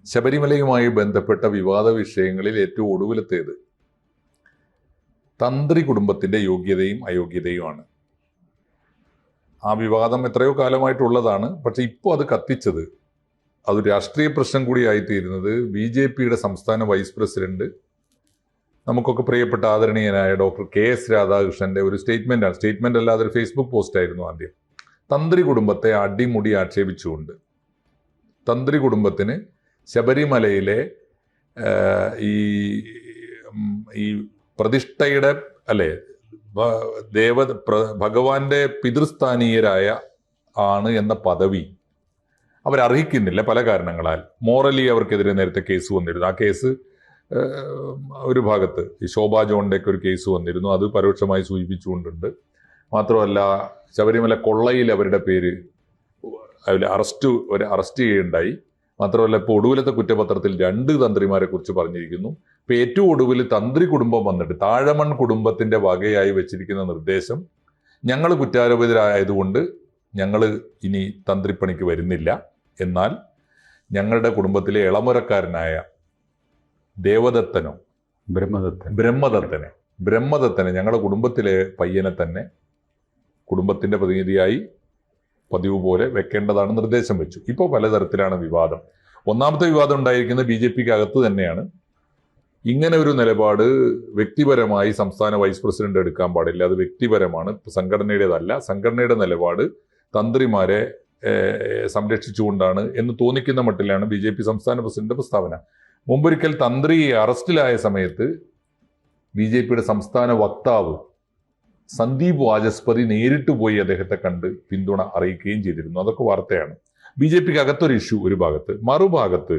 ശബരിമലയുമായി ബന്ധപ്പെട്ട വിവാദ വിഷയങ്ങളിൽ ഏറ്റവും ഒടുവിലത്തേത് തന്ത്രി കുടുംബത്തിന്റെ യോഗ്യതയും അയോഗ്യതയുമാണ്. ആ വിവാദം എത്രയോ കാലമായിട്ടുള്ളതാണ്. പക്ഷെ ഇപ്പോൾ അത് കത്തിച്ചത്, അത് രാഷ്ട്രീയ പ്രശ്നം കൂടിയായിത്തീരുന്നത് BJPയുടെ സംസ്ഥാന വൈസ് പ്രസിഡന്റ്, നമുക്കൊക്കെ പ്രിയപ്പെട്ട ആദരണീയനായ ഡോക്ടർ KS രാധാകൃഷ്ണന്റെ ഒരു സ്റ്റേറ്റ്മെന്റാണ്. സ്റ്റേറ്റ്മെന്റ് അല്ലാതെ ഒരു ഫേസ്ബുക്ക് പോസ്റ്റായിരുന്നു ആദ്യം. തന്ത്രി കുടുംബത്തെ അടിമുടി ആക്ഷേപിച്ചുകൊണ്ട് തന്ത്രി കുടുംബത്തിന് ശബരിമലയിലെ ഈ പ്രതിഷ്ഠയുടെ ഭഗവാന്റെ പിതൃസ്ഥാനീയരായ ആണ് എന്ന പദവി അവരർഹിക്കുന്നില്ല പല കാരണങ്ങളാൽ. മോറലി അവർക്കെതിരെ നേരത്തെ കേസ് വന്നിരുന്നു. ആ കേസ് ഒരു ഭാഗത്ത് ഈ ശോഭാ ജോണിൻ്റെയൊക്കെ ഒരു കേസ് വന്നിരുന്നു, അത് പരോക്ഷമായി സൂചിപ്പിച്ചുകൊണ്ടുണ്ട്. മാത്രമല്ല ശബരിമല കൊള്ളയിൽ അവരുടെ പേര് അറസ്റ്റ് ചെയ്യുകയുണ്ടായി. മാത്രമല്ല ഇപ്പോൾ ഒടുവിലത്തെ കുറ്റപത്രത്തിൽ 2 തന്ത്രിമാരെ കുറിച്ച് പറഞ്ഞിരിക്കുന്നു. ഇപ്പൊ ഏറ്റവും ഒടുവിൽ തന്ത്രി കുടുംബം വന്നിട്ട് താഴമൺ കുടുംബത്തിന്റെ വകയായി വെച്ചിരിക്കുന്ന നിർദ്ദേശം, ഞങ്ങൾ കുറ്റാരോപിതരായതുകൊണ്ട് ഞങ്ങൾ ഇനി തന്ത്രിപ്പണിക്ക് വരുന്നില്ല, എന്നാൽ ഞങ്ങളുടെ കുടുംബത്തിലെ ഇളമുറക്കാരനായ ദേവദത്തനോ ബ്രഹ്മദത്തനെ ഞങ്ങളുടെ കുടുംബത്തിലെ പയ്യനെ തന്നെ കുടുംബത്തിന്റെ പ്രതിനിധിയായി പതിവ് പോലെ വെക്കേണ്ടതാണ് നിർദ്ദേശം വെച്ചു. ഇപ്പോൾ പലതരത്തിലാണ് വിവാദം. ഒന്നാമത്തെ വിവാദം ഉണ്ടായിരിക്കുന്നത് BJPക്ക് അകത്ത് തന്നെയാണ്. ഇങ്ങനെ ഒരു നിലപാട് വ്യക്തിപരമായി സംസ്ഥാന വൈസ് പ്രസിഡന്റ് എടുക്കാൻ പാടില്ല, അത് വ്യക്തിപരമാണ്, സംഘടനയുടേതല്ല. സംഘടനയുടെ നിലപാട് തന്ത്രിമാരെ സംരക്ഷിച്ചുകൊണ്ടാണ് എന്ന് തോന്നിക്കുന്ന മട്ടിലാണ് BJP സംസ്ഥാന പ്രസിഡന്റ് പ്രസ്താവന. മുമ്പൊരിക്കൽ തന്ത്രി അറസ്റ്റിലായ സമയത്ത് BJPയുടെ സംസ്ഥാന വക്താവ് സന്ദീപ് വാചസ്പതി നേരിട്ട് പോയി അദ്ദേഹത്തെ കണ്ട് പിന്തുണ അറിയിക്കുകയും ചെയ്തിരുന്നു. അതൊക്കെ വാർത്തയാണ്. BJPക്ക് അകത്തൊരു ഇഷ്യൂ ഒരു ഭാഗത്ത്, മറുഭാഗത്ത്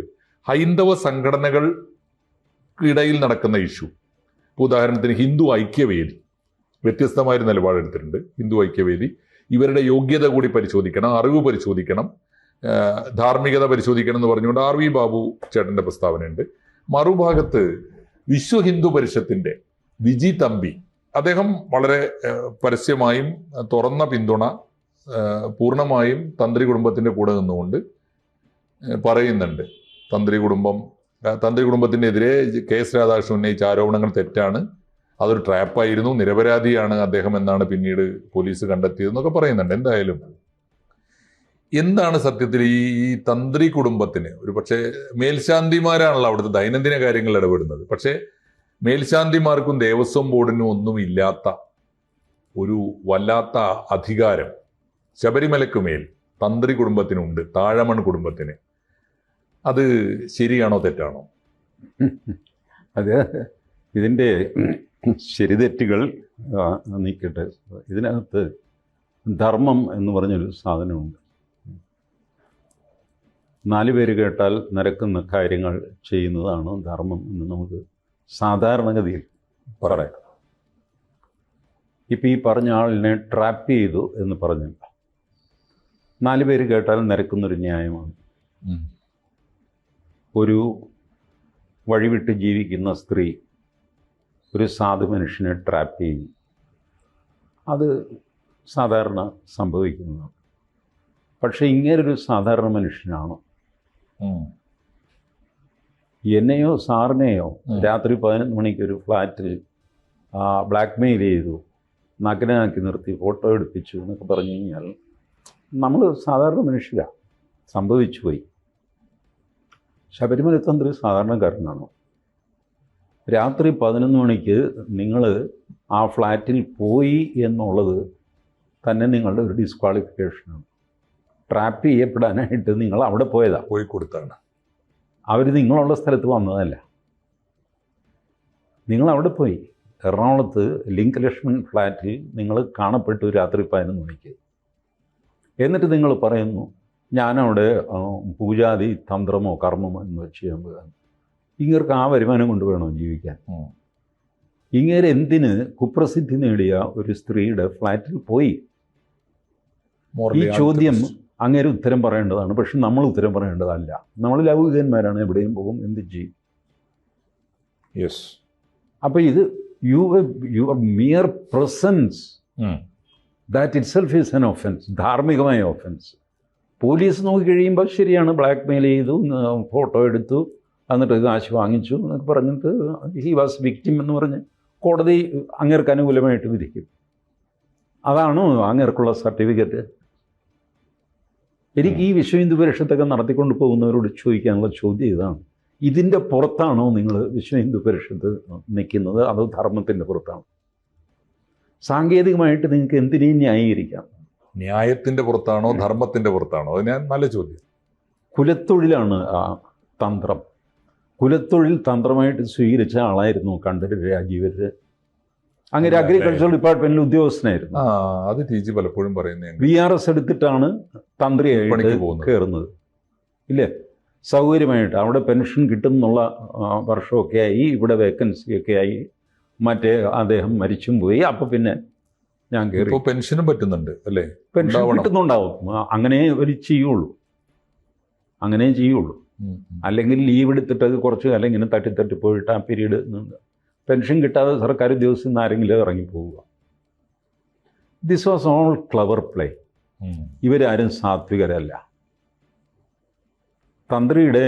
ഹൈന്ദവ സംഘടനകൾക്കിടയിൽ നടക്കുന്ന ഇഷ്യൂ. ഉദാഹരണത്തിന് ഹിന്ദു ഐക്യവേദി വ്യത്യസ്തമായൊരു നിലപാടെടുത്തിട്ടുണ്ട്. ഹിന്ദു ഐക്യവേദി ഇവരുടെ യോഗ്യത കൂടി പരിശോധിക്കണം, അറിവ് പരിശോധിക്കണം, ധാർമ്മികത പരിശോധിക്കണം എന്ന് പറഞ്ഞുകൊണ്ട് RV ബാബു ചേട്ടന്റെ പ്രസ്താവനയുണ്ട്. മറുഭാഗത്ത് വിശ്വ ഹിന്ദു പരിഷത്തിന്റെ വിജി തമ്പി, അദ്ദേഹം വളരെ പരസ്യമായും തുറന്ന പിന്തുണ പൂർണ്ണമായും തന്ത്രി കുടുംബത്തിന്റെ കൂടെ നിന്നുകൊണ്ട് പറയുന്നുണ്ട്. തന്ത്രി കുടുംബത്തിനെതിരെ KS രാധാകൃഷ്ണൻ ഉന്നയിച്ച ആരോപണങ്ങൾ തെറ്റാണ്, അതൊരു ട്രാപ്പായിരുന്നു, നിരപരാധിയാണ് അദ്ദേഹം എന്നാണ് പിന്നീട് പോലീസ് കണ്ടെത്തിയതെന്നൊക്കെ പറയുന്നുണ്ട്. എന്തായാലും എന്താണ് സത്യത്തിൽ ഈ തന്ത്രി കുടുംബത്തിന്, ഒരു പക്ഷേ മേൽശാന്തിമാരാണല്ലോ അവിടുത്തെ ദൈനംദിന കാര്യങ്ങളിൽ ഇടപെടുന്നത്, പക്ഷേ മേൽശാന്തിമാർക്കും ദേവസ്വം ബോർഡിനും ഒന്നും ഇല്ലാത്ത ഒരു വല്ലാത്ത അധികാരം ശബരിമലയ്ക്ക് മേൽ തന്ത്രി കുടുംബത്തിനുണ്ട്, താഴമൺ കുടുംബത്തിന്. അത് ശരിയാണോ തെറ്റാണോ? അത് ഇതിൻ്റെ ശരിതെറ്റുകൾ നീക്കട്ടെ. ഇതിനകത്ത് ധർമ്മം എന്ന് പറഞ്ഞൊരു സാധനമുണ്ട്. 4 പേര് കേട്ടാൽ നിരക്കുന്ന കാര്യങ്ങൾ ചെയ്യുന്നതാണ് ധർമ്മം എന്ന് നമുക്ക് സാധാരണഗതിയിൽ പറയാം. ഇപ്പം ഈ പറഞ്ഞ ആളിനെ ട്രാപ്പ് ചെയ്തു എന്ന് പറഞ്ഞില്ല, 4 പേര് കേട്ടാൽ നിരക്കുന്നൊരു ന്യായമാണ്. ഒരു വഴിവിട്ട് ജീവിക്കുന്ന സ്ത്രീ ഒരു സാധു മനുഷ്യനെ ട്രാപ്പ് ചെയ്യും, അത് സാധാരണ സംഭവിക്കുന്നതാണ്. പക്ഷെ ഇങ്ങനൊരു സാധാരണ മനുഷ്യനാണ് എന്നെയോ സാറിനെയോ രാത്രി 11 മണിക്ക് ഒരു ഫ്ലാറ്റിൽ ബ്ലാക്ക്മെയിൽ ചെയ്തു, നഗ്നനാക്കി നിർത്തി ഫോട്ടോ എടുപ്പിച്ചു എന്നൊക്കെ പറഞ്ഞു കഴിഞ്ഞാൽ നമ്മൾ സാധാരണ മനുഷ്യരാണ്, സംഭവിച്ചു പോയി. ശബരിമല തന്ത്രി സാധാരണക്കാരനാണോ? രാത്രി 11 മണിക്ക് നിങ്ങൾ ആ ഫ്ലാറ്റിൽ പോയി എന്നുള്ളത് തന്നെ നിങ്ങളുടെ ഒരു ഡിസ്ക്വാളിഫിക്കേഷനാണ്. ട്രാപ്പ് ചെയ്യപ്പെടാനായിട്ട് നിങ്ങൾ അവിടെ പോയതാണ്, പോയി കൊടുത്താണ്. അവർ നിങ്ങളുള്ള സ്ഥലത്ത് വന്നതല്ല, നിങ്ങൾ അവിടെ പോയി. എറണാകുളത്ത് ലിങ്ക് ലക്ഷ്മൺ ഫ്ലാറ്റിൽ നിങ്ങൾ കാണപ്പെട്ടു രാത്രി 11 മണിക്ക്. എന്നിട്ട് നിങ്ങൾ പറയുന്നു ഞാനവിടെ പൂജാതി തന്ത്രമോ കർമ്മമോ എന്ന് വെച്ച് ചെയ്യുമ്പോൾ ഇങ്ങർക്ക് ആ വരുമാനം കൊണ്ട് വേണോ ജീവിക്കാൻ? ഇങ്ങനെ എന്തിന് കുപ്രസിദ്ധി നേടിയ ഒരു സ്ത്രീയുടെ ഫ്ലാറ്റിൽ പോയി? ഈ ചോദ്യം അങ്ങേര് ഉത്തരം പറയേണ്ടതാണ്, പക്ഷെ നമ്മൾ ഉത്തരം പറയേണ്ടതല്ല. നമ്മൾ ലൗകികന്മാരാണ്, എവിടെയും പോകും, എന്ത് ചെയ്യും. യെസ്. അപ്പോൾ ഇത് your mere presence that itself is an offence, ധാർമ്മികമായ ഒഫൻസ്. പോലീസ് നോക്കി കഴിയുമ്പോൾ ശരിയാണ്, ബ്ലാക്ക് മെയിൽ ചെയ്തു, ഫോട്ടോ എടുത്തു, എന്നിട്ട് കാശ് വാങ്ങിച്ചു എന്നൊക്കെ പറഞ്ഞിട്ട് ഹി വാസ് വിക്ടിം എന്ന് പറഞ്ഞ് കോടതി അങ്ങേർക്ക് അനുകൂലമായിട്ട് വിധിക്കും. അതാണോ അങ്ങേർക്കുള്ള സർട്ടിഫിക്കറ്റ്? എനിക്ക് ഈ വിശ്വ ഹിന്ദു പരിഷത്തൊക്കെ നടത്തിക്കൊണ്ട് പോകുന്നവരോട് ചോദിക്കാനുള്ള ചോദ്യം ഇതാണ്. ഇതിൻ്റെ പുറത്താണോ നിങ്ങൾ വിശ്വ ഹിന്ദു പരിഷത്ത് നിൽക്കുന്നത്, അതോ ധർമ്മത്തിൻ്റെ പുറത്താണോ? സാങ്കേതികമായിട്ട് നിങ്ങൾക്ക് എന്തിനേയും ന്യായീകരിക്കാം. ന്യായത്തിന്റെ പുറത്താണോ ധർമ്മത്തിന്റെ പുറത്താണോ? അത് ഞാൻ നല്ല ചോദ്യം. കുലത്തൊഴിലാണ് തന്ത്രം. കുലത്തൊഴിൽ തന്ത്രമായിട്ട് സ്വീകരിച്ച ആളായിരുന്നു കണ്ഠര് രാജീവര്. അങ്ങനെ അഗ്രികൾച്ചർ ഡിപ്പാർട്ട്മെന്റിൽ ഉദ്യോഗസ്ഥനായിരുന്നു. അത് TG പലപ്പോഴും പറയുന്നത്. VRS എടുത്തിട്ടാണ് തന്ത്രിയായിട്ട് കയറുന്നത്. ഇല്ലേ, സൗകര്യമായിട്ട് അവിടെ പെൻഷൻ കിട്ടും എന്നുള്ള വർഷമൊക്കെ ആയി, ഇവിടെ വേക്കൻസിയൊക്കെ ആയി, മറ്റേ അദ്ദേഹം മരിച്ചും പോയി. അപ്പം പിന്നെ ഞാൻ കയറി. ഇപ്പോൾ പെൻഷനും പറ്റുന്നുണ്ട് അല്ലേ? പെൻഷൻ കിട്ടുന്നുണ്ടാവും. അങ്ങനെ ഒരു ചെയ്യുള്ളൂ, അങ്ങനെ ചെയ്യുള്ളൂ. അല്ലെങ്കിൽ ലീവ് എടുത്തിട്ട് അത് കുറച്ച് കാലം ഇങ്ങനെ തട്ടി പോയിട്ട് ആ പീരീഡ് പെൻഷൻ കിട്ടാതെ സർക്കാർ ഉദ്യോഗസ്ഥരിൽ നിന്ന് ആരെങ്കിലും ഇറങ്ങിപ്പോവുക. This was all clever play. ഇവരാരും സാത്വികരല്ല. തന്ത്രിയുടെ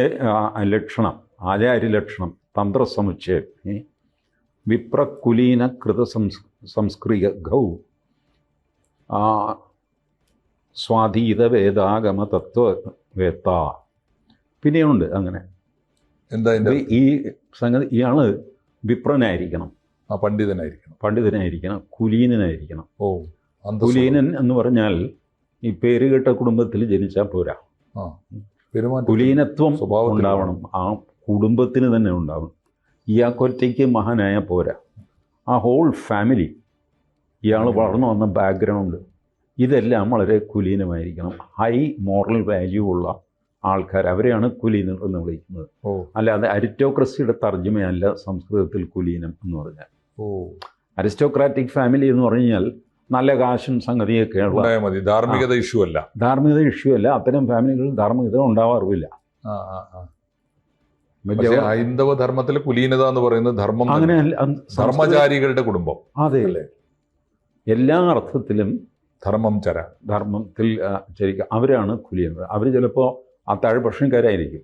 ലക്ഷണം, ആചാര്യ ലക്ഷണം, തന്ത്രസമുച്ചയം, വിപ്രകുലീന കൃത സംസ്കൃത ഗൗ സ്വാധീത വേദാഗമ തത്വവേത്ത. പിന്നെയുണ്ട് അങ്ങനെ. എന്താ ഈ സംഗതി, ഇയാള് വിപ്രനായിരിക്കണം, പണ്ഡിതനായിരിക്കണം, കുലീനനായിരിക്കണം. കുലീനൻ എന്ന് പറഞ്ഞാൽ ഈ പേരുകെട്ട കുടുംബത്തിൽ ജനിച്ചാൽ പോരാ, കുലീനത്വം ഉണ്ടാവണം, ആ കുടുംബത്തിന് തന്നെ ഉണ്ടാവണം. ഇയാൾക്കൊറ്റയ്ക്ക് മഹാനായ പോരാ, ആ ഹോൾ ഫാമിലി, ഇയാൾ വളർന്നു വന്ന ബാക്ക്ഗ്രൗണ്ട്, ഇതെല്ലാം വളരെ കുലീനമായിരിക്കണം. ഹൈ മോറൽ വാല്യൂ ഉള്ള ആൾക്കാർ, അവരെയാണ് കുലീനർ എന്ന് വിളിക്കുന്നത്. അല്ലാതെ അരിസ്റ്റോക്രസിയുടെ തർജ്ജമയല്ല സംസ്കൃതത്തിൽ കുലീനം എന്ന് പറഞ്ഞാൽ. അരിസ്റ്റോക്രാറ്റിക് ഫാമിലി എന്ന് പറഞ്ഞാൽ നല്ല കാശും സംഗതിയൊക്കെയുള്ള ധാർമ്മികത ഇഷ്യൂ അല്ല. അത്തരം ഫാമിലികളിൽ ധാർമ്മികത ഉണ്ടാവാറില്ല. ഹൈന്ദവ ധർമ്മത്തിലെ കുലീനത എന്ന് പറയുന്നത് ധർമ്മം, അങ്ങനെ ധർമ്മചാരികളുടെ കുടുംബം. അതെ, എല്ലാ അർത്ഥത്തിലും ധർമ്മത്തിൽ ചരിക്കുക. അവരാണ് കുലീനർ. അവർ ചിലപ്പോൾ അത്താഴ ഭക്ഷണക്കാരായിരിക്കും,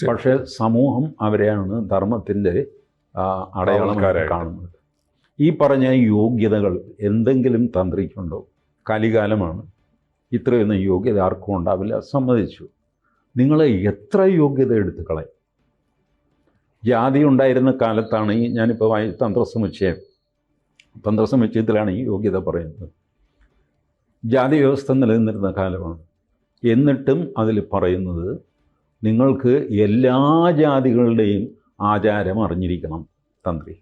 പക്ഷേ സമൂഹം അവരെയാണ് ധർമ്മത്തിൻ്റെ അടയാളമായി കാണുന്നത്. ഈ പറഞ്ഞ യോഗ്യതകൾ എന്തെങ്കിലും തന്ത്രിക്കുണ്ടോ? കലികാലമാണ്, ഇത്രയൊന്നും യോഗ്യത ആർക്കും ഉണ്ടാവില്ല, സമ്മതിച്ചു. നിങ്ങളെ എത്ര യോഗ്യത എടുത്ത് കളയും? ജാതി ഉണ്ടായിരുന്ന കാലത്താണ് ഈ ഞാനിപ്പോൾ തന്ത്രസമുച്ചയത്തിലാണ് ഈ യോഗ്യത പറയുന്നത്. ജാതി വ്യവസ്ഥ നിലനിന്നിരുന്ന കാലമാണ്. എന്നിട്ടും അതിൽ പറയുന്നത് നിങ്ങൾക്ക് എല്ലാ ജാതികളുടെയും ആചാരം അറിഞ്ഞിരിക്കണം തന്ത്രി.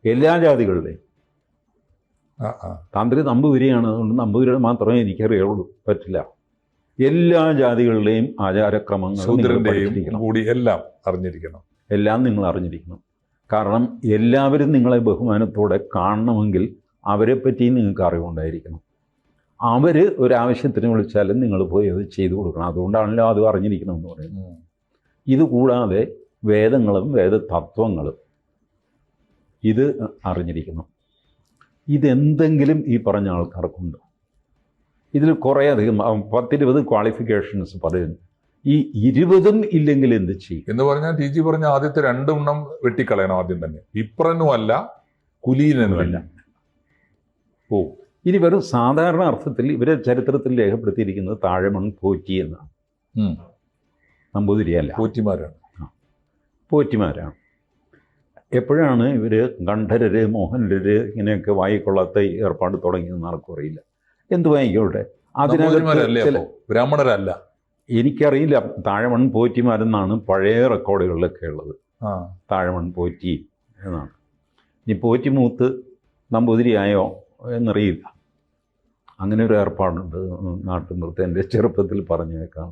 എല്ലാ ജാതികളുടെയും. തന്ത്രി നമ്പൂതിരിയാണ്, അതുകൊണ്ട് നമ്പൂതിരിയുടെ മാത്രമേ എനിക്കറിയുള്ളൂ, പറ്റില്ല. എല്ലാ ജാതികളുടെയും ആചാരക്രമങ്ങൾ കൂടി എല്ലാം അറിഞ്ഞിരിക്കണം. എല്ലാം നിങ്ങൾ അറിഞ്ഞിരിക്കണം. കാരണം എല്ലാവരും നിങ്ങളെ ബഹുമാനത്തോടെ കാണണമെങ്കിൽ അവരെപ്പറ്റി നിങ്ങൾക്ക് അറിവുണ്ടായിരിക്കണം. അവർ ഒരാവശ്യത്തിന് വിളിച്ചാലും നിങ്ങൾ പോയി അത് ചെയ്തു കൊടുക്കണം. അതുകൊണ്ടാണല്ലോ അത് അറിഞ്ഞിരിക്കണമെന്ന് പറയുന്നത്. ഇതുകൂടാതെ വേദങ്ങളും വേദതത്വങ്ങളും ഇത് അറിഞ്ഞിരിക്കണം. ഇതെന്തെങ്കിലും ഈ പറഞ്ഞ ആൾക്കാർക്കുണ്ട്. ഇതിൽ കുറേയധികം 10-20 ക്വാളിഫിക്കേഷൻസ് പറയുന്നു. ഈ 20ഉം ഇല്ലെങ്കിൽ എന്ത് ചെയ്യും എന്ന് പറഞ്ഞാൽ TG പറഞ്ഞ ആദ്യത്തെ 2 എണ്ണം വെട്ടിക്കളയണം ആദ്യം തന്നെ. വിപ്രനുമല്ല കുലീനനുമല്ല. ഇനി വെറും സാധാരണ അർത്ഥത്തിൽ ഇവരെ ചരിത്രത്തിൽ രേഖപ്പെടുത്തിയിരിക്കുന്നത് താഴമൺ പോറ്റി എന്നാണ്. നമ്പൂതിരിയല്ല, പോറ്റിമാരാണ്. എപ്പോഴാണ് ഇവർ ഗണ്ഡരര് മോഹനര് ഇങ്ങനെയൊക്കെ വായിക്കൊള്ളാത്ത ഏർപ്പാട് തുടങ്ങിയെന്ന് ആർക്കും അറിയില്ല. എന്ത് വായിക്കോട്ടെ, അതിനകത്ത് ബ്രാഹ്മണരല്ല, എനിക്കറിയില്ല. താഴമൺ പോറ്റിമാരെന്നാണ് പഴയ റെക്കോർഡുകളിലൊക്കെ ഉള്ളത്. താഴമൺ പോറ്റി എന്നാണ്. ഇനി പോറ്റിമൂത്ത് നമ്പൂതിരിയായോ എന്നറിയില്ല. അങ്ങനെ ഒരു ഏർപ്പാടുണ്ട് നാട്ടുനൃത്തം. എൻ്റെ ചെറുപ്പത്തിൽ പറഞ്ഞേക്കാം.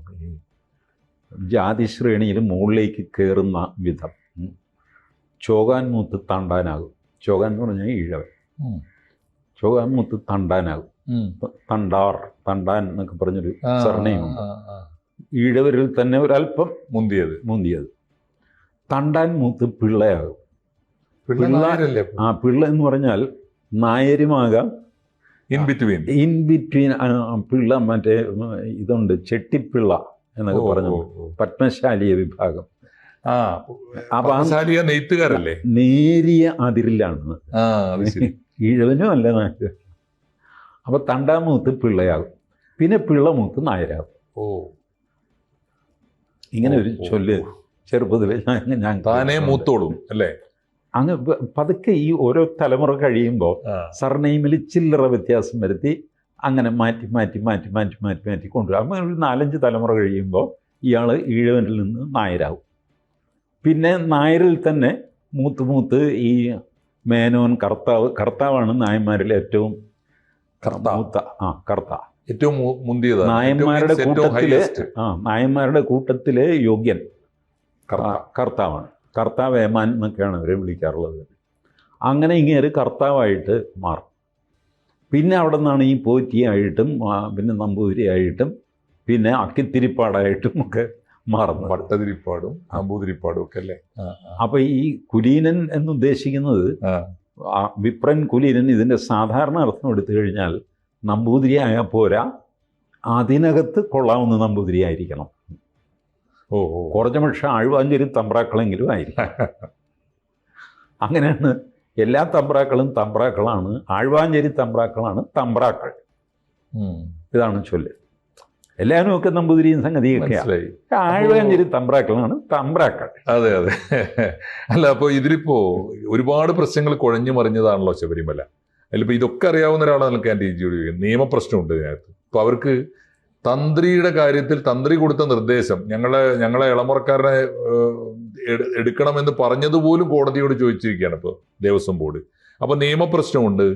ജാതിശ്രേണിയിൽ മുകളിലേക്ക് കയറുന്ന വിധം ചോകാൻമൂത്ത് തണ്ടാനാകും. ചോകാൻ എന്ന് പറഞ്ഞാൽ ഈഴവൻ. ചോകാൻമൂത്ത് തണ്ടാനാകും. തണ്ടാൻ എന്നൊക്കെ പറഞ്ഞൊരു സർനെയിമുണ്ട്. ഈഴവരിൽ തന്നെ ഒരല്പം മുന്തിയത്. തണ്ടാൻ മൂത്ത് പിള്ളയാകും. പിള്ള എന്ന് പറഞ്ഞാൽ നായരുമാകാം, in between in between Pillai മറ്റേ ഇതുണ്ട് ചെട്ടിപ്പിള്ള എന്നൊക്കെ പറഞ്ഞു, പത്മശാലിയ വിഭാഗം. അപ്പൊ നെയ്ത്തുകാരല്ലേ? നേരിയ അതിരിലാണ്, ഈഴവനും അല്ല നായർ. അപ്പൊ തണ്ടാമൂത്ത് പിള്ളയാകും, പിന്നെ പിള്ളമൂത്ത് നായരാകും. ഇങ്ങനെ ഒരു ചൊല്ല് ചെറുപ്പത്തിൽ ഞാൻ താനേ മൂത്തോളും അല്ലേ? അങ്ങ് പതുക്കെ ഈ ഓരോ തലമുറ കഴിയുമ്പോൾ സർനെയിമിൽ ചില്ലറ വ്യത്യാസം വരുത്തി അങ്ങനെ മാറ്റി മാറ്റി മാറ്റി മാറ്റി മാറ്റി മാറ്റി കൊണ്ടുവരും. അങ്ങനെ ഒരു 4-5 തലമുറ കഴിയുമ്പോൾ ഇയാൾ ഈഴവനിൽ നിന്ന് നായരാകും. പിന്നെ നായരിൽ തന്നെ മൂത്ത് മൂത്ത് ഈ മേനോൻ, കർത്താവാണ് നായന്മാരിൽ ഏറ്റവും ഏറ്റവും മുന്തിയത്. നായന്മാരുടെ കൂട്ടത്തിലെ യോഗ്യൻ കർത്താവാണ്. കർത്താവ് ഏമാൻ എന്നൊക്കെയാണ് അവരെ വിളിക്കാറുള്ളത്. അങ്ങനെ ഇങ്ങേര് കർത്താവായിട്ട് മാറും. പിന്നെ അവിടെ നിന്നാണ് ഈ പോറ്റിയായിട്ടും പിന്നെ നമ്പൂതിരിയായിട്ടും പിന്നെ അക്കിത്തിരിപ്പാടായിട്ടും ഒക്കെ മാറുന്നത്. പട്ടതിരിപ്പാടും നമ്പൂതിരിപ്പാടും ഒക്കെ അല്ലേ? അപ്പോൾ ഈ കുലീനൻ എന്നുദ്ദേശിക്കുന്നത് വിപ്രൻ കുലീനൻ ഇതിൻ്റെ സാധാരണ അർത്ഥം എടുത്തു കഴിഞ്ഞാൽ നമ്പൂതിരിയായ പോരാ, അതിനകത്ത് കൊള്ളാവുന്ന നമ്പൂതിരിയായിരിക്കണം. കുറഞ്ഞ പക്ഷേ ആഴ്വാഞ്ചേരി തമ്പ്രാക്കളെങ്കിലും ആയിരിക്കും. അങ്ങനെയാണ് എല്ലാ തമ്പ്രാക്കളും തമ്പ്രാക്കളാണ്, ആഴ്വാഞ്ചേരി തമ്പ്രാക്കളാണ് തമ്പ്രാക്കൾ. ഇതാണ് ചൊല്ല്. എല്ലാവരും ഒക്കെ നമ്പൂതിരിയും സംഗതിയൊക്കെയാണ്, ആഴ്വാഞ്ചേരി തമ്പ്രാക്കളാണ് തമ്പ്രാക്കൾ. അതെ അതെ. അല്ല, അപ്പോൾ ഇതിലിപ്പോ ഒരുപാട് പ്രശ്നങ്ങൾ കുഴഞ്ഞു മറിഞ്ഞതാണല്ലോ ശബരിമല. അതിലിപ്പോൾ ഇതൊക്കെ അറിയാവുന്ന ഒരാളാണ് കാൻഡിജിയോട് നിയമപ്രശ്നമുണ്ട് ഇതിനകത്ത്. അപ്പോൾ അവർക്ക് തന്ത്രിയുടെ കാര്യത്തിൽ തന്ത്രി കൊടുത്ത നിർദ്ദേശം ഞങ്ങളെ ഇളമുറക്കാരനെ എടുക്കണമെന്ന് പറഞ്ഞതുപോലും കോടതിയോട് ചോദിച്ചിരിക്കുകയാണ് ഇപ്പോൾ ദേവസ്വം ബോർഡ്. അപ്പോൾ നിയമപ്രശ്നമുണ്ട്,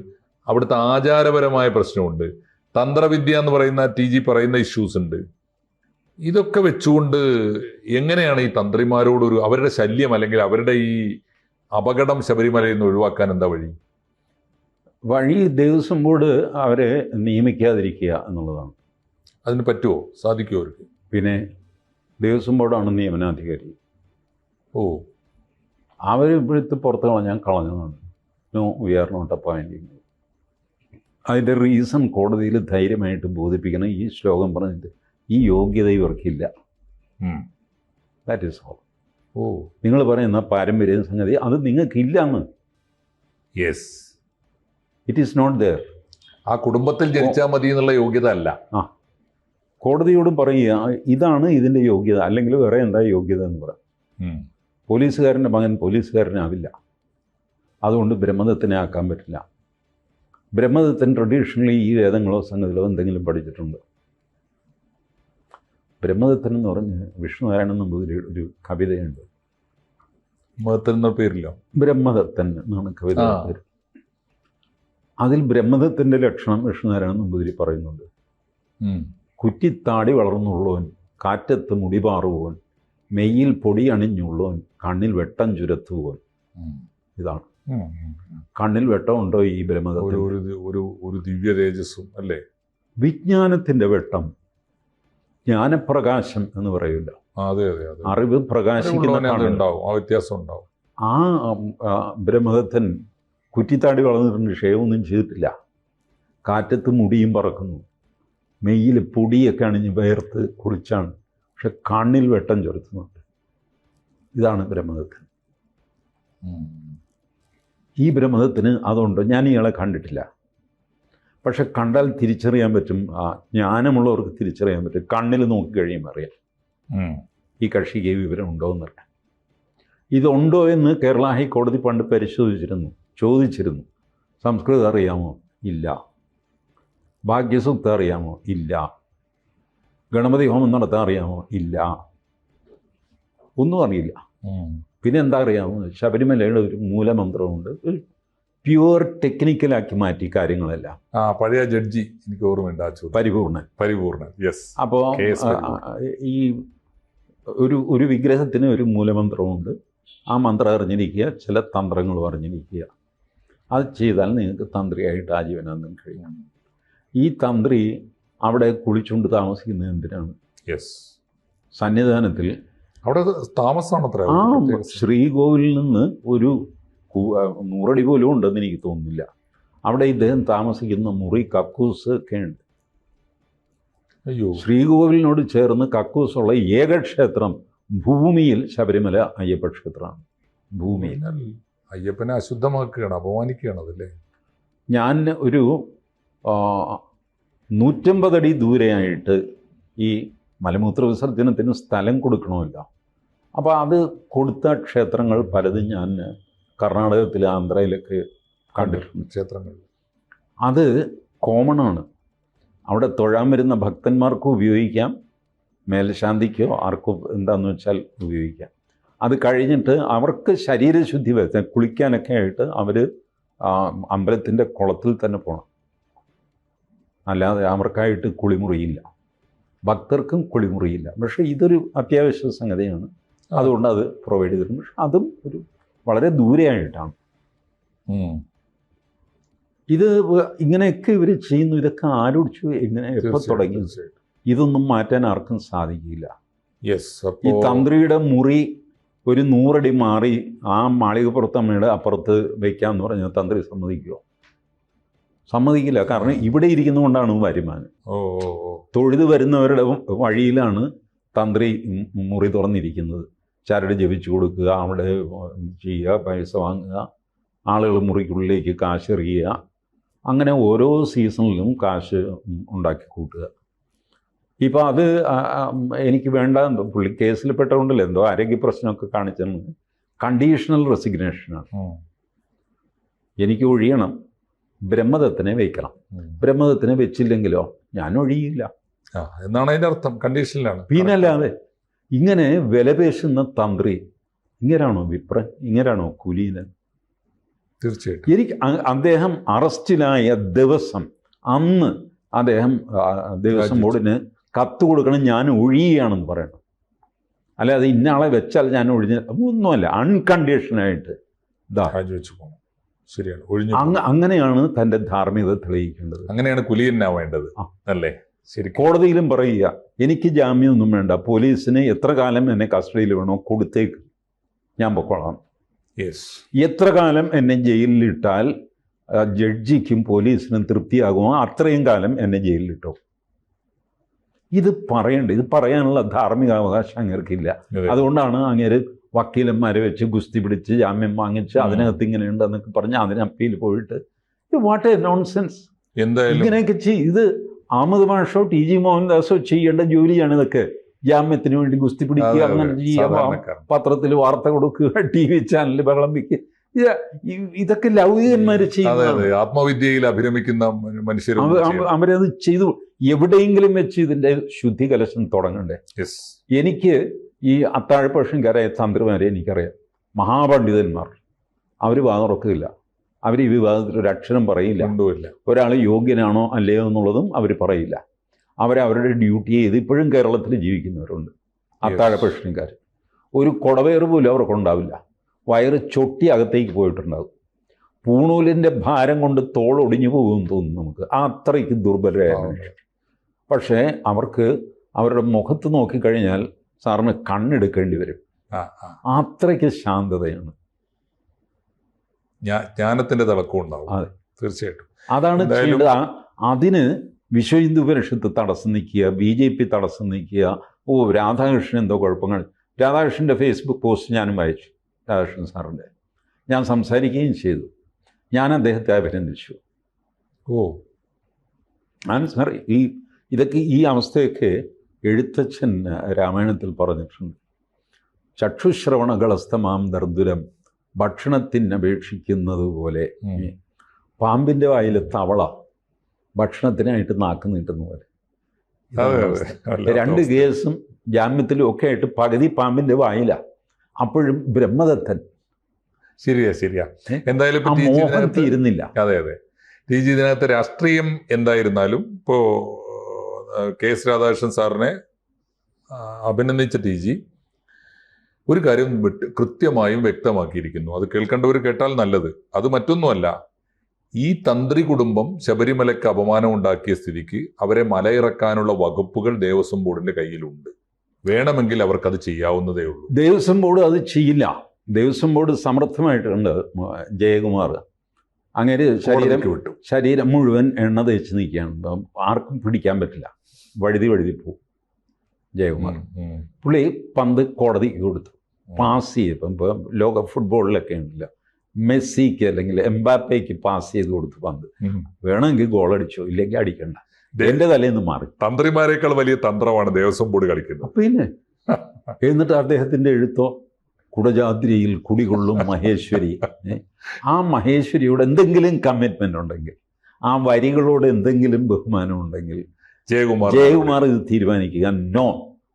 അവിടുത്തെ ആചാരപരമായ പ്രശ്നമുണ്ട്, തന്ത്രവിദ്യ എന്ന് പറയുന്ന TG പറയുന്ന ഇഷ്യൂസ് ഉണ്ട്. ഇതൊക്കെ വെച്ചുകൊണ്ട് എങ്ങനെയാണ് ഈ തന്ത്രിമാരോടൊരു അവരുടെ ശല്യം അല്ലെങ്കിൽ അവരുടെ ഈ അപകടം ശബരിമലയിൽ നിന്ന് ഒഴിവാക്കാൻ എന്താ വഴി? ദേവസ്വം ബോർഡ് അവരെ നിയമിക്കാതിരിക്കുക എന്നുള്ളതാണ്. അതിന് പറ്റുമോ? സാധിക്കുമോ അവർക്ക്? പിന്നെ ദേവസ്വം ബോർഡാണ് നിയമനാധികാരി. അവർ ഇപ്പോഴത്തെ പുറത്ത് കളഞ്ഞതാണ്. No, we are not appointing. അതിൻ്റെ റീസൺ കോടതിയിൽ ധൈര്യമായിട്ട് ബോധിപ്പിക്കണം. ഈ ശ്ലോകം പറഞ്ഞിട്ട് ഈ യോഗ്യത ഇവർക്കില്ല. That is all. നിങ്ങൾ പറയുന്ന പാരമ്പര്യ സംഗതി അത് നിങ്ങൾക്കില്ല എന്ന്. Yes, it is not there. ആ കുടുംബത്തിൽ ജനിച്ചാൽ മതി എന്നുള്ള യോഗ്യത അല്ല. കോടതിയോടും പറയുക ഇതാണ് ഇതിൻ്റെ യോഗ്യത, അല്ലെങ്കിൽ വേറെ എന്താ യോഗ്യത എന്ന് പറയാം. പോലീസുകാരൻ്റെ മകൻ പോലീസുകാരനാവില്ല, അതുകൊണ്ട് ബ്രഹ്മദത്തിനെ ആക്കാൻ പറ്റില്ല. ബ്രഹ്മദത്തൻ ട്രഡീഷണലി ഈ വേദങ്ങളോ സംഗതികളോ എന്തെങ്കിലും പഠിച്ചിട്ടുണ്ട്. ബ്രഹ്മദത്തൻ എന്ന് പറഞ്ഞ് വിഷ്ണുനാരായണൻ നമ്പൂതിരിയുടെ ഒരു കവിതയുണ്ട്. പേരില്ല, ബ്രഹ്മദത്തൻ എന്നാണ് കവിത പേര്. അതിൽ ബ്രഹ്മദത്തിൻ്റെ ലക്ഷണം വിഷ്ണുനാരായണൻ നമ്പൂതിരി പറയുന്നുണ്ട്. കുറ്റിത്താടി വളർന്നുള്ളവൻ, കാറ്റത്ത് മുടിപാറുവൻ, മെയ്യിൽ പൊടി അണിഞ്ഞുള്ളവൻ, കണ്ണിൽ വെട്ടം ചുരത്തുവൻ. ഇതാണ്. കണ്ണിൽ വെട്ടമുണ്ടോ ഈ ബ്രഹ്മദത്തിന്? ഒരു ദിവ്യ തേജസ്സും അല്ലേ? വിജ്ഞാനത്തിൻ്റെ വെട്ടം, ജ്ഞാനപ്രകാശം എന്ന് പറയില്ല, അറിവ് പ്രകാശിക്കുന്ന വ്യത്യാസം ഉണ്ടാവും. ആ ബ്രഹ്മദത്തൻ കുറ്റിത്താടി വളർന്നിട്ടുണ്ട്, ഷേവൊന്നും ചെയ്തിട്ടില്ല, കാറ്റത്ത് മുടിയും പറക്കുന്നു, മെയ്യിൽ പൊടിയൊക്കെ അണിഞ്ഞ് വേർത്ത് കുളിച്ചാണ്, പക്ഷെ കണ്ണിൽ വെട്ടം ചൊരുത്തുന്നുണ്ട്. ഇതാണ് ബ്രഹ്മദത്തൻ. ഈ ബ്രഹ്മദത്തിന് അതുണ്ട്. ഞാൻ ഇയാളെ കണ്ടിട്ടില്ല, പക്ഷെ കണ്ടാൽ തിരിച്ചറിയാൻ പറ്റും. ജ്ഞാനമുള്ളവർക്ക് തിരിച്ചറിയാൻ പറ്റും. കണ്ണിൽ നോക്കിക്കഴിയുമ്പോൾ അറിയാം ഈ കക്ഷിക്ക് വിവരം ഉണ്ടോ എന്നറിയാം. ഇതുണ്ടോ എന്ന് കേരള ഹൈക്കോടതി പണ്ട് ചോദിച്ചിരുന്നു. സംസ്കൃതം അറിയാമോ? ഇല്ല. ഭാഗ്യസൂക്തം അറിയാമോ? ഇല്ല. ഗണപതി ഹോമം നടത്താൻ അറിയാമോ? ഇല്ല. ഒന്നും അറിയില്ല. പിന്നെ എന്താ അറിയാമോ? ശബരിമലയുടെ ഒരു മൂലമന്ത്രമുണ്ട്, ഒരു പ്യുവർ ടെക്നിക്കലാക്കി മാറ്റി കാര്യങ്ങളെല്ലാം. പഴയ ജഡ്ജി എനിക്ക് ഓർമ്മയുണ്ട്, പരിപൂർണൻ. യെസ്. അപ്പോൾ ഈ ഒരു വിഗ്രഹത്തിന് ഒരു മൂലമന്ത്രമുണ്ട്. ആ മന്ത്രം അറിഞ്ഞിരിക്കുക, ചില തന്ത്രങ്ങളും അറിഞ്ഞിരിക്കുക. അത് ചെയ്താൽ നിങ്ങൾക്ക് തന്ത്രിയായിട്ട് ആജീവനാന്തം കഴിയാം. ഈ തന്ത്രി അവിടെ കുളിച്ചുകൊണ്ട് താമസിക്കുന്നത് എന്തിനാണ്? യെസ്. സന്നിധാനത്തിൽ അവിടെ താമസമാണത്ര. ശ്രീകോവിലിൽ നിന്ന് ഒരു 100 അടി പോലും ഉണ്ടെന്ന് എനിക്ക് തോന്നുന്നില്ല. അവിടെ ഇദ്ദേഹം താമസിക്കുന്ന മുറി കക്കൂസ് ഒക്കെ ഉണ്ട്. അയ്യോ, ശ്രീകോവിലിനോട് ചേർന്ന് കക്കൂസുള്ള ഏക ക്ഷേത്രം ഭൂമിയിൽ ശബരിമല അയ്യപ്പ ക്ഷേത്രമാണ്. ഭൂമിയിൽ. എന്നാൽ അയ്യപ്പനെ അശുദ്ധമാക്കുകയാണ്, അപമാനിക്കുകയാണ് അതല്ലേ? ഞാൻ ഒരു 150 അടി ദൂരെയായിട്ട് ഈ മലമൂത്ര വിസർജനത്തിന് സ്ഥലം കൊടുക്കണമല്ലോ. അപ്പോൾ അത് കൊടുത്ത ക്ഷേത്രങ്ങൾ പലതും ഞാൻ കർണാടകത്തിൽ, ആന്ധ്രയിലൊക്കെ കണ്ടിട്ടുണ്ട്. ക്ഷേത്രങ്ങൾ അത് കോമണാണ്. അവിടെ തൊഴാൻ വരുന്ന ഭക്തന്മാർക്കും ഉപയോഗിക്കാം, മേൽശാന്തിക്കോ ആർക്കോ എന്താണെന്ന് വെച്ചാൽ ഉപയോഗിക്കാം. അത് കഴിഞ്ഞിട്ട് അവർക്ക് ശരീരശുദ്ധി വരുത്താൻ കുളിക്കാനൊക്കെ ആയിട്ട് അവർ അമ്പലത്തിൻ്റെ കുളത്തിൽ തന്നെ പോകണം. അല്ലാതെ അവർക്കായിട്ട് കുളിമുറിയില്ല, ഭക്തർക്കും കുളിമുറിയില്ല. പക്ഷേ ഇതൊരു അത്യാവശ്യ സംഗതിയാണ്, അതുകൊണ്ട് അത് പ്രൊവൈഡ് ചെയ്തിട്ടുണ്ട്. പക്ഷെ അതും ഒരു വളരെ ദൂരെയായിട്ടാണ്. ഇത് ഇങ്ങനെയൊക്കെ ഇവർ ചെയ്യുന്നു. ഇതൊക്കെ ആലോചിച്ചു എങ്ങനെ എപ്പോൾ തുടങ്ങി? ഇതൊന്നും മാറ്റാൻ ആർക്കും സാധിക്കില്ല. ഈ തന്ത്രിയുടെ മുറി ഒരു 100 അടി മാറി ആ മാളികപ്പുറത്തമ്മയുടെ അപ്പുറത്ത് വയ്ക്കാമെന്ന് പറഞ്ഞാൽ തന്ത്രി സമ്മതിക്കുമോ? സമ്മതിക്കില്ല. കാരണം ഇവിടെ ഇരിക്കുന്നതുകൊണ്ടാണ് വരുമാനം. തൊഴുത് വരുന്നവരുടെ വഴിയിലാണ് തന്ത്രി മുറി തുറന്നിരിക്കുന്നത്. ചരട് ജപിച്ചു കൊടുക്കുക, അവിടെ ചെയ്യുക, പൈസ വാങ്ങുക, ആളുകൾ മുറിക്കുള്ളിലേക്ക് കാശ് എറിയുക, അങ്ങനെ ഓരോ സീസണിലും കാശ് ഉണ്ടാക്കി കൂട്ടുക. ഇപ്പോൾ അത് എനിക്ക് വേണ്ട, പുള്ളി കേസിൽ പെട്ടുകൊണ്ടല്ലോ, എന്തോ ആരോഗ്യ പ്രശ്നമൊക്കെ കാണിച്ചാൽ കണ്ടീഷണൽ റെസിഗ്നേഷനാണ്. എനിക്ക് ഒഴിയണം, ബ്രഹ്മദത്തിനെ വയ്ക്കണം. ബ്രഹ്മദത്തിനെ വെച്ചില്ലെങ്കിലോ ഞാൻ ഒഴിയില്ല എന്നാണ് അതിൻ്റെ അർത്ഥം. കണ്ടീഷനിലാണ്. പിന്നല്ലാതെ ഇങ്ങനെ വിലപേശുന്ന തന്ത്രി ഇങ്ങനെയാണോ വിപ്രൻ? ഇങ്ങനെയാണോ കുലീനൻ? തീർച്ചയായിട്ടും. എനിക്ക് അദ്ദേഹം അറസ്റ്റിലായ ദിവസം അന്ന് അദ്ദേഹം ദേവസ്വം ബോർഡിന് കത്ത് കൊടുക്കണം, ഞാൻ ഒഴിയുകയാണെന്ന് പറയണം. അല്ലാതെ ഇന്നയാളെ വെച്ചാൽ ഞാൻ ഒഴിഞ്ഞ ഒന്നുമല്ല, അൺകണ്ടീഷനായിട്ട് വെച്ച് പോകണം. ശരിയാണ്, ഒഴിഞ്ഞു. അങ്ങനെയാണ് തൻ്റെ ധാർമ്മികത തെളിയിക്കേണ്ടത്. അങ്ങനെയാണ് കുലീനാവേണ്ടത് അല്ലേ? ശരി. കോടതിയിലും പറയുക, എനിക്ക് ജാമ്യമൊന്നും വേണ്ട, പോലീസിന് എത്ര കാലം എന്നെ കസ്റ്റഡിയിൽ വേണോ കൊടുത്തേക്ക്, ഞാൻ പൊക്കോളാം. എത്ര കാലം എന്നെ ജയിലിലിട്ടാൽ ജഡ്ജിക്കും പോലീസിനും തൃപ്തിയാകുമോ അത്രയും കാലം എന്നെ ജയിലിലിട്ടോ. ഇത് പറയണ്ടേ? ഇത് പറയാനുള്ള ധാർമ്മിക അവകാശം അങ്ങേർക്കില്ല. അതുകൊണ്ടാണ് അങ്ങേര് വക്കീലന്മാരെ വെച്ച് ഗുസ്തി പിടിച്ച് ജാമ്യം വാങ്ങിച്ച് അതിനകത്ത് ഇങ്ങനെയുണ്ട് എന്നൊക്കെ പറഞ്ഞ് അതിന് അപ്പീൽ പോയിട്ട് വാട്ട് എ നോൺസെൻസ്. ഇങ്ങനെയൊക്കെ ഇത് അഹമ്മദ് മാഷോ ടി ജി മോഹൻദാസോ ചെയ്യേണ്ട ജോലിയാണ് ഇതൊക്കെ. ജാമ്യത്തിന് വേണ്ടി ഗുസ്തി പിടിക്കുക, അങ്ങനെ ചെയ്യുക, പത്രത്തിൽ വാർത്ത കൊടുക്കുക, ടി വി ചാനലിൽ ബഹളം വയ്ക്കുക, ഇതൊക്കെ ലൗകികന്മാർ ചെയ്യുന്നത്. ആത്മവിദ്യയിൽ അഭിരമിക്കുന്ന മനുഷ്യർ അവരത് ചെയ്തു. എവിടെയെങ്കിലും വെച്ച് ഇതിൻ്റെ ശുദ്ധി കലശം തുടങ്ങണ്ടേ? എനിക്ക് ഈ അത്താഴപ്പക്ഷക്കാരായ തന്ത്രിമാരെ എനിക്കറിയാം, മഹാപണ്ഡിതന്മാർ. അവർ വാതുറക്കില്ല, അവർ ഈ വിവാദത്തിൽ ഒരു അക്ഷരം പറയില്ല. ഒരാൾ യോഗ്യനാണോ അല്ലയോ എന്നുള്ളതും അവർ പറയില്ല. അവരവരുടെ ഡ്യൂട്ടി ചെയ്ത് ഇപ്പോഴും കേരളത്തിൽ ജീവിക്കുന്നവരുണ്ട് അത്താഴപ്പക്ഷക്കാർ. ഒരു കുടവേറ് പോലും അവർക്കുണ്ടാവില്ല. വയറ് ചൊട്ടി അകത്തേക്ക് പോയിട്ടുണ്ടാകും. പൂണൂലിൻ്റെ ഭാരം കൊണ്ട് തോളൊടിഞ്ഞു പോകുമെന്ന് തോന്നുന്നു നമുക്ക്, അത്രയ്ക്ക് ദുർബലരായ മനുഷ്യർ. പക്ഷേ അവർക്ക് അവരുടെ മുഖത്ത് നോക്കിക്കഴിഞ്ഞാൽ സാറിന് കണ്ണെടുക്കേണ്ടി വരും. അത്രയ്ക്ക് ശാന്തതയാണ്. ജ്ഞാനത്തിൻ്റെ തിളക്കം ഉണ്ടാവും. അതെ, തീർച്ചയായിട്ടും. അതാണ് ചെയ്യേണ്ടത്. അതിന് വിശ്വ ഹിന്ദു പരിഷത്ത് തടസ്സം നിൽക്കുക, BJP തടസ്സം നിൽക്കുക. രാധാകൃഷ്ണൻ എന്തോ കുഴപ്പങ്ങൾ. രാധാകൃഷ്ണൻ്റെ ഫേസ്ബുക്ക് പോസ്റ്റ് ഞാനും വായിച്ചു, രാധാകൃഷ്ണൻ സാറിൻ്റെ. ഞാൻ സംസാരിക്കുകയും ചെയ്തു. ഞാൻ അദ്ദേഹത്തെ അഭിനന്ദിച്ചു. ഞാൻ സാർ ഇതൊക്കെ ഈ അവസ്ഥയൊക്കെ എഴുത്തച്ഛൻ രാമായണത്തിൽ പറഞ്ഞിട്ടുണ്ട്. ചക്ഷുശ്രവണകളസ്തമാം ദർദുരം ഭക്ഷണത്തിനപേക്ഷിക്കുന്നത് പോലെ. പാമ്പിൻ്റെ വായിൽ തവള ഭക്ഷണത്തിനായിട്ട് നാക്ക് നീട്ടുന്ന പോലെ. 2 കേസും ജാമ്യത്തിലും ഒക്കെ ആയിട്ട് പകുതി പാമ്പിൻ്റെ വായിലാണ്. അപ്പോഴും ബ്രഹ്മദത്തൻ. ശരിയാ. എന്തായാലും മോഹം തീരുന്നില്ല. അതെ. TG ഇതിനകത്ത് രാഷ്ട്രീയം എന്തായിരുന്നാലും ഇപ്പോൾ KS രാധാകൃഷ്ണൻ സാറിനെ അഭിനന്ദിച്ച TG ഒരു കാര്യം കൃത്യമായും വ്യക്തമാക്കിയിരിക്കുന്നു. അത് കേൾക്കേണ്ടവർ കേട്ടാൽ നല്ലത്. അത് മറ്റൊന്നുമല്ല, ഈ തന്ത്രി കുടുംബം ശബരിമലയ്ക്ക് അപമാനം ഉണ്ടാക്കിയ സ്ഥിതിക്ക് അവരെ മലയിറക്കാനുള്ള വകുപ്പുകൾ ദേവസ്വം ബോർഡിന്റെ കയ്യിലുണ്ട്. വേണമെങ്കിൽ അവർക്കത് ചെയ്യാവുന്നതേ ഉള്ളൂ. ദേവസ്വം ബോർഡ് അത് ചെയ്യില്ല. ദേവസ്വം ബോർഡ് സമർത്ഥമായിട്ടുണ്ട്. ജയകുമാർ അങ്ങനെ കോടതിക്ക് വിട്ടു. ശരീരം മുഴുവൻ എണ്ണ തേച്ച് നിൽക്കുകയാണ്. ഇപ്പം ആർക്കും പിടിക്കാൻ പറ്റില്ല, വഴുതി പോവും ജയകുമാർ. പുള്ളി പന്ത് കോടതിക്ക് കൊടുത്തു, പാസ് ചെയ്യും. ഇപ്പം ലോക ഫുട്ബോളിലൊക്കെ ഉണ്ടല്ലോ, മെസ്സിക്ക് അല്ലെങ്കിൽ എംബാപ്പയ്ക്ക് പാസ് ചെയ്ത് കൊടുത്തു പന്ത്. വേണമെങ്കിൽ ഗോൾ അടിച്ചോ, ഇല്ലെങ്കിൽ അടിക്കണ്ട, എന്റെ തലേന്ന് മാറി. തന്ത്രിമാരെക്കാൾ വലിയ തന്ത്രമാണ് ദേവസ്വം ബോർഡ് കളിക്കുന്നത്. പിന്നെ എന്നിട്ട് അദ്ദേഹത്തിന്റെ എഴുത്തോ, കുടജാദ്രിയിൽ കുടികൊള്ളും മഹേശ്വരി. ആ മഹേശ്വരിയോട് എന്തെങ്കിലും കമ്മിറ്റ്മെന്റ് ഉണ്ടെങ്കിൽ, ആ വരികളോട് എന്തെങ്കിലും ബഹുമാനം ഉണ്ടെങ്കിൽ ജയകുമാർ ഇത് തീരുമാനിക്കുക, നോ,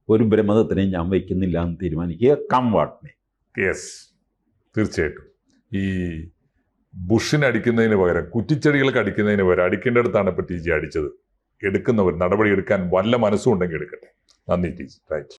ഒരു ബ്രഹ്മദത്തിനെ ഞാൻ വയ്ക്കുന്നില്ല എന്ന് തീരുമാനിക്കുക. Come what may. യെസ്, തീർച്ചയായിട്ടും. ഈ ബുഷിന് അടിക്കുന്നതിന് പകരം കുറ്റിച്ചെടികൾക്ക് അടിക്കുന്നതിന് പകരം അടിക്കേണ്ടടുത്താണ് ഇപ്പോൾ ടി ജി അടിച്ചത്. എടുക്കുന്നവർ നടപടി എടുക്കാൻ വല്ല മനസ്സും ഉണ്ടെങ്കിൽ എടുക്കട്ടെ. നന്ദി ടി ജി. റൈറ്റ്.